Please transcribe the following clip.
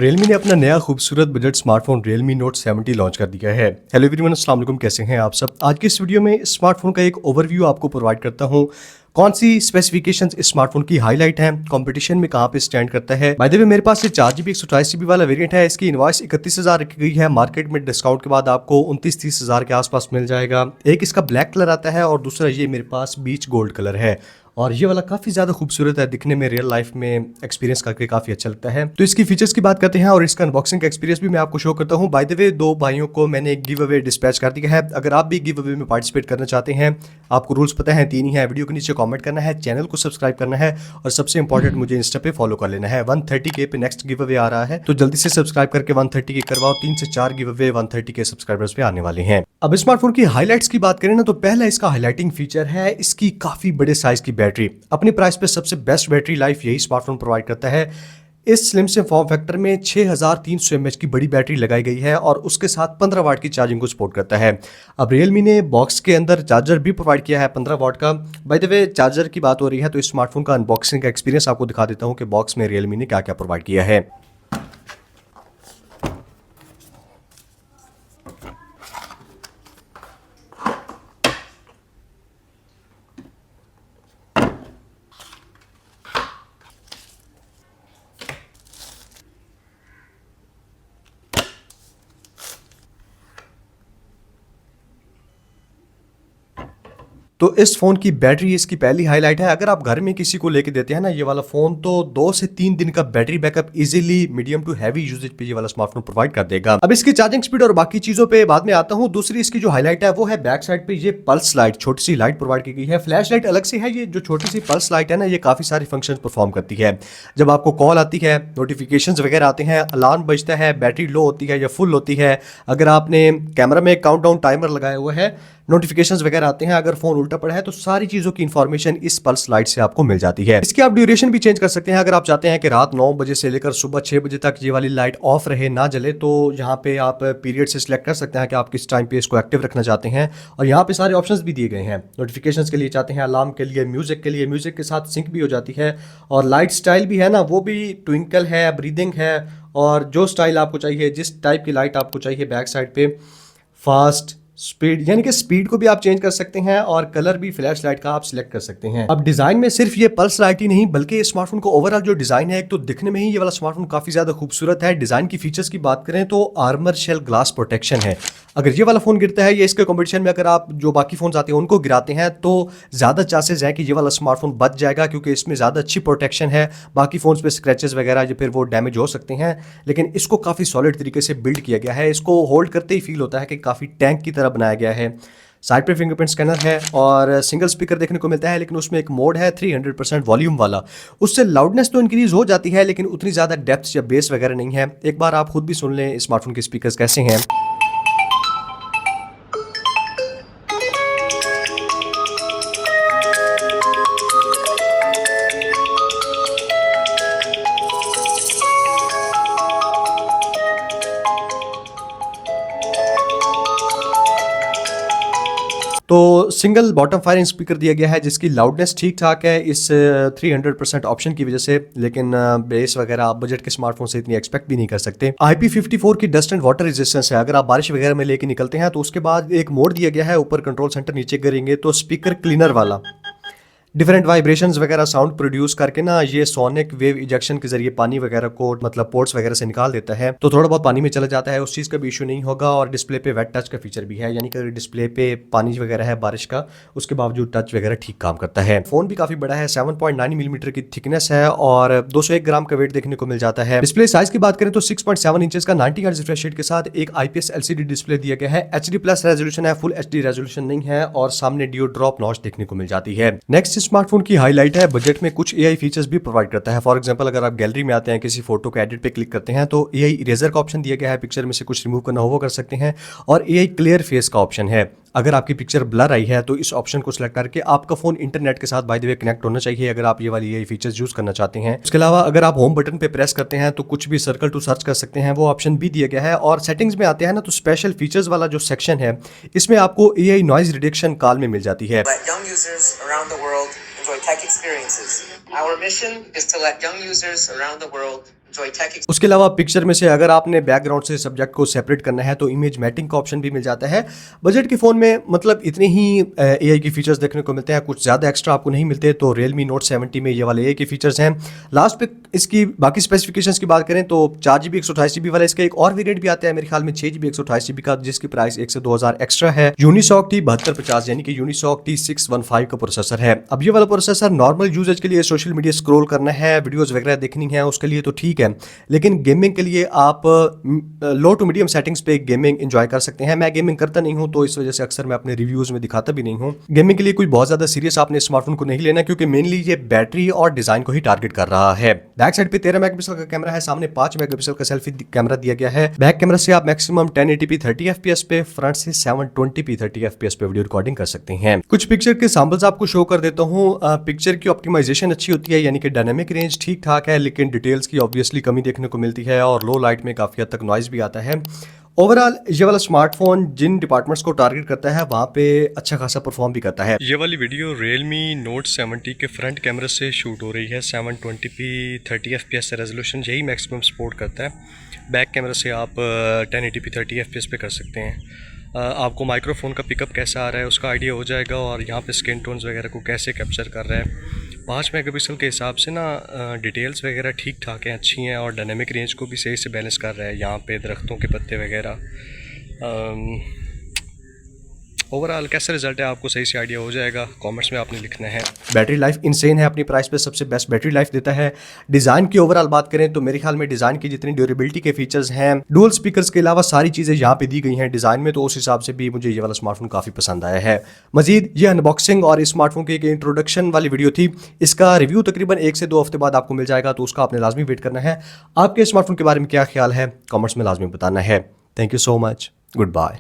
Realme ने अपना नया खूबसूरत budget smartphone Realme Note 70 launch कर दिया है। हेलो एवरीवन, अस्सलाम वालेकुम, कैसे हैं आप सब। आज की इस वीडियो में स्मार्टफोन का एक ओवरव्यू आपको प्रोवाइड करता हूं। कौन सी स्पेसिफिकेशंस इस स्मार्टफोन की हाईलाइट हैं, कंपटीशन में कहां पे स्टैंड करता है। बाय द वे, मेरे पास ये 4GB 128GB वाला वेरिएंट है। इसकी इनवॉइस 31,000 रखी गई है। मार्केट में डिस्काउंट के बाद आपको 29-30,000 के आसपास मिल जाएगा। एक इसका ब्लैक कलर आता है और दूसरा ये मेरे पास बीच गोल्ड कलर है। और ये वाला काफ़ी ज़्यादा खूबसूरत है, दिखने में रियल लाइफ में एक्सपीरियंस करके काफ़ी अच्छा लगता है। तो इसकी फीचर्स की बात करते हैं और इसका अनबॉक्सिंग का एक्सपीरियंस भी मैं आपको शो करता हूँ। बाय द वे, 2 भाइयों को मैंने एक गिव अवे डिस्पैच कर दिया है। अगर आप भी गिव अवे में पार्टिसिपेट करना चाहते हैं, आपको रूल्स पता है, 3 ही है। वीडियो के नीचे कॉमेंट करना है, चैनल को सब्सक्राइब करना है और सबसे इंपॉर्टेंट, मुझे इंस्टा पे फॉलो कर लेना है। 130K पे नेक्स्ट गिव अवे आ रहा है, तो जल्दी से सब्सक्राइब करके 130K करवाओ। 3 से 4 गिव अवे 130K सब्सक्राइबर्स पे आने वाले हैं। अब स्मार्टफोन की हाईलाइट्स की बात करें ना, तो पहला इसका हाईलाइटिंग फीचर है इसकी काफ़ी बड़े साइज की बैटरी। अपनी प्राइस पे सबसे बेस्ट बैटरी लाइफ यही स्मार्टफोन प्रोवाइड करता है। इस स्लिम से फॉर्म फैक्टर में 6300 mAh की बड़ी बैटरी लगाई गई है और उसके साथ 15 वाट की चार्जिंग को सपोर्ट करता है। अब रियलमी ने बॉक्स के अंदर चार्जर भी प्रोवाइड किया है 15 वाट का। बाय द वे, चार्जर की बात हो रही है तो इस स्मार्टफोन का अनबॉक्सिंग का एक्सपीरियंस आपको दिखा देता हूँ कि बॉक्स में रियलमी ने क्या क्या प्रोवाइड किया है। तो इस फ़ोन की बैटरी इसकी पहली हाईलाइट है। अगर आप घर में किसी को लेके देते हैं ना ये वाला फ़ोन, तो 2 से 3 दिन का battery backup easily medium to heavy usage पे ये वाला स्मार्टफोन प्रोवाइड कर देगा। अब इसकी चार्जिंग स्पीड और बाकी चीज़ों पे बाद में आता हूँ। दूसरी इसकी जो हाईलाइट है वो है बैक साइड पे ये पल्स लाइट, छोटी सी लाइट प्रोवाइड की गई है। फ्लैश लाइट अलग से है। ये जो छोटी सी पल्स लाइट है ना, ये काफ़ी सारे फंक्शन परफॉर्म करती है। जब आपको कॉल आती है, नोटिफिकेशन वगैरह आते हैं, अलार्म बजता है, बैटरी लो होती है या फुल होती है, अगर आपने कैमरा में काउंटडाउन टाइमर लगाया हुआ है, नोटिफिकेशंस वगैरह आते हैं, अगर फोन उल्टा पड़ा है, तो सारी चीजों की इंफॉर्मेशन इस पल्स लाइट से आपको मिल जाती है। इसकी आप ड्यूरेशन भी चेंज कर सकते हैं। अगर आप चाहते हैं कि रात 9 बजे से लेकर सुबह 6 बजे तक ये वाली लाइट ऑफ रहे, ना जले, तो यहाँ पे आप पीरियड से सिलेक्ट कर सकते हैं कि आप किस टाइम पे इसको एक्टिव रखना चाहते हैं। और यहाँ पे सारे ऑप्शंस भी दिए गए हैं। नोटिफिकेशंस के लिए चाहते हैं, अलार्म के लिए, म्यूजिक के लिए, म्यूजिक के साथ सिंक भी हो जाती है। और लाइट स्टाइल भी है ना, वो भी ट्विंकल है, ब्रीदिंग है, और जो स्टाइल आपको चाहिए, जिस टाइप की लाइट आपको चाहिए बैक साइड पे, फास्ट, स्पीड, यानी कि स्पीड को भी आप चेंज कर सकते हैं और कलर भी फ्लैश लाइट का आप सिलेक्ट कर सकते हैं। अब डिजाइन में सिर्फ ये पल्स लाइट ही नहीं, बल्कि स्मार्टफोन को ओवरऑल जो डिजाइन है, एक तो दिखने में ही ये वाला स्मार्टफोन काफी ज्यादा खूबसूरत है। डिजाइन की फीचर्स की बात करें तो आर्मर शेल ग्लास प्रोटेक्शन है। अगर ये वाला फोन गिरता है, ये इसके कॉम्पिटिशन में अगर आप जो बाकी फोन आते हैं उनको गिराते हैं, तो ज्यादा चांसेस है कि ये वाला स्मार्टफोन बच जाएगा, क्योंकि इसमें ज्यादा अच्छी प्रोटेक्शन है। बाकी फोन पे स्क्रैचेस वगैरह या फिर वो डैमेज हो सकते हैं, लेकिन इसको काफी सॉलिड तरीके से बिल्ड किया गया है। इसको होल्ड करते ही फील होता है कि काफी टैंक की तरह बनाया गया है। साइड पे फिंगरप्रिंट स्कैनर है और सिंगल स्पीकर देखने को मिलता है, लेकिन उसमें एक मोड है 300% वॉल्यूम वाला। उससे लाउडनेस तो इंक्रीज हो जाती है, लेकिन उतनी ज़्यादा डेप्थ या बेस वगैरह नहीं है। एक बार आप खुद भी सुन लें स्मार्टफोन के स्पीकर्स कैसे हैं। तो सिंगल बॉटम फायरिंग स्पीकर दिया गया है, जिसकी लाउडनेस ठीक ठाक है इस 300% ऑप्शन की वजह से, लेकिन बेस वगैरह आप बजट के स्मार्टफोन से इतनी एक्सपेक्ट भी नहीं कर सकते। IP54 की डस्ट एंड वाटर रेजिस्टेंस है। अगर आप बारिश वगैरह में लेके निकलते हैं तो उसके बाद एक मोड दिया गया है, ऊपर कंट्रोल सेंटर, नीचे करेंगे तो स्पीकर क्लीनर वाला, डिफरेंट वाइब्रेशंस वगैरह साउंड प्रोड्यूस करके ना, ये सोनिक वेव इजेक्शन के जरिए पानी वगैरह को मतलब पोर्ट्स वगैरह से निकाल देता है। तो थोड़ा बहुत पानी में चला जाता है, उस चीज़ का भी इशू नहीं होगा। और डिस्प्ले पे वेट टच का फीचर भी है, यानी कि डिस्प्ले पे पानी वगैरह है बारिश का, उसके बावजूद टच वगैरह ठीक काम करता है। फोन भी काफी बड़ा है, 7.9 मिलीमीटर की थिकनेस है और 201 ग्राम का वेट देखने को मिल जाता है। डिस्प्ले साइज की बात करें तो 6.7 इंचेस का 90 हर्ट्ज रिफ्रेश रेट के साथ एक IPS LCD डिस्प्ले दिया गया है। HD+ रेजोल्यूशन है, फुल HD रेजोल्यूशन नहीं है, और सामने डियो ड्रॉप नॉच देखने को मिल जाती है। नेक्स्ट स्मार्टफोन की हाईलाइट है, बजट में कुछ AI फीचर्स भी प्रोवाइड करता है। फॉर एग्जांपल, अगर आप गैलरी में आते हैं, किसी फोटो को एडिट पे क्लिक करते हैं, तो AI इरेजर का ऑप्शन दिया गया है। पिक्चर में से कुछ रिमूव करना हो वो कर सकते हैं। और AI क्लियर फेस का ऑप्शन है। अगर आपकी पिक्चर ब्लर आई है तो इस ऑप्शन को सिलेक्ट करके, आपका फोन इंटरनेट के साथ बाय द वे कनेक्ट होना चाहिए अगर आप ये वाली AI फीचर्स यूज करना चाहते हैं। उसके अलावा अगर आप होम बटन पे प्रेस करते हैं तो कुछ भी सर्कल टू सर्च कर सकते हैं, वो ऑप्शन भी दिया गया है। और सेटिंग्स में आते हैं ना, तो स्पेशल फीचर्स वाला जो सेक्शन है, इसमें आपको AI नॉइज रिडक्शन कॉल में मिल जाती है। Enjoy tech experiences. Our mission is to let young users around the world उसके अलावा पिक्चर में से अगर आपने बैकग्राउंड से सब्जेक्ट को सेपरेट करना है तो इमेज मैटिंग का ऑप्शन भी मिल जाता है। बजट के फ़ोन में मतलब इतने ही एआई के फीचर्स देखने को मिलते हैं, कुछ ज़्यादा एक्स्ट्रा आपको नहीं मिलते। तो Realme Note 70 में ये वाले एआई के फीचर्स हैं। लास्ट पे इसकी बाकी स्पेसिफिकेशंस की बात करें तो 4GB 128GB वाला इसका एक और वेरिएंट भी आता है मेरे ख्याल में 6GB 128GB का, जिसकी प्राइस 1 से 2000 एक्स्ट्रा है। यूनिसॉक T7250 यानी कि यूनिसॉक T615 का प्रोसेसर है। अब ये वाला प्रोसेसर नॉर्मल यूजेज के लिए, सोशल मीडिया स्क्रॉल करना है, वीडियोस वगैरह देखनी है, उसके लिए तो ठीक है, लेकिन गेमिंग के लिए आप लो टू मीडियम सेटिंग्स पे गेमिंग एंजॉय कर सकते हैं। मैं गेमिंग करता नहीं हूं तो इस वजह से अक्सर मैं अपने रिव्यूज में दिखाता भी नहीं हूं। गेमिंग के लिए कोई बहुत ज्यादा सीरियस आपने स्मार्टफोन को नहीं लेना, क्योंकि मेनली ये बैटरी और डिजाइन को ही टारगेट कर रहा है। बैक साइड पे 13 मेगापिक्सल का कैमरा है, सामने 5 मेगापिक्सल का सेल्फी कैमरा दिया गया है। बैक कैमरा से आप मैक्सिमम 1080p 30fps पे, फ्रंट से 720p 30fps पे वीडियो रिकॉर्डिंग कर सकते हैं। कुछ पिक्चर के सैंपल्स आपको शो कर देता हूं। पिक्चर की ऑप्टिमाइजेशन अच्छी होती है, यानी कि डायनामिक रेंज ठीक ठाक है, लेकिन डिटेल्स की ऑब्वियसली कमी देखने को मिलती है और लो लाइट में काफ़ी हद तक नॉइज भी आता है। ओवरऑल ये वाला स्मार्टफोन जिन डिपार्टमेंट्स को टारगेट करता है वहाँ पे अच्छा खासा परफॉर्म भी करता है। ये वाली वीडियो Realme Note 70 के फ्रंट कैमरे से शूट हो रही है। 720p 30fps रेजोल्यूशन यही मैक्सिमम सपोर्ट करता है। बैक कैमरे से आप 1080p 30fps पे कर सकते हैं। आपको माइक्रोफोन का पिकअप कैसा आ रहा है उसका आइडिया हो जाएगा, और यहाँ पे स्किन टोन्स वगैरह को कैसे कैप्चर कर रहा है। 5 मेगापिक्सल के हिसाब से ना डिटेल्स वगैरह ठीक ठाक हैं, अच्छी हैं, और डायनेमिक रेंज को भी सही से बैलेंस कर रहा है। यहाँ पे दरख्तों के पत्ते वगैरह। ओवरऑल कैसा रिजल्ट है आपको सही से आइडिया हो जाएगा, कमेंट्स में आपने लिखना है। बैटरी लाइफ इंसेन है, अपनी प्राइस पे सबसे बेस्ट बैटरी लाइफ देता है। डिज़ाइन की ओवरऑल बात करें तो मेरे ख्याल में डिज़ाइन की जितनी ड्यूरेबिलिटी के फीचर्स हैं, डुअल स्पीकर्स के अलावा सारी चीज़ें यहाँ पे दी गई हैं डिज़ाइन में, तो उस हिसाब से भी मुझे ये वाला स्मार्टफोन काफ़ी पसंद आया है। मजीद ये अनबॉक्सिंग और इस स्मार्टफोन की एक इंट्रोडक्शन वाली वीडियो थी, इसका रिव्यू तकरीबन 1 से 2 हफ्ते बाद आपको मिल जाएगा, तो उसका आपने लाजमी वेट करना है। आपके स्मार्टफोन के बारे में क्या ख्याल है, कॉमेंट्स में लाजमी बताना है। Thank you so much, good bye.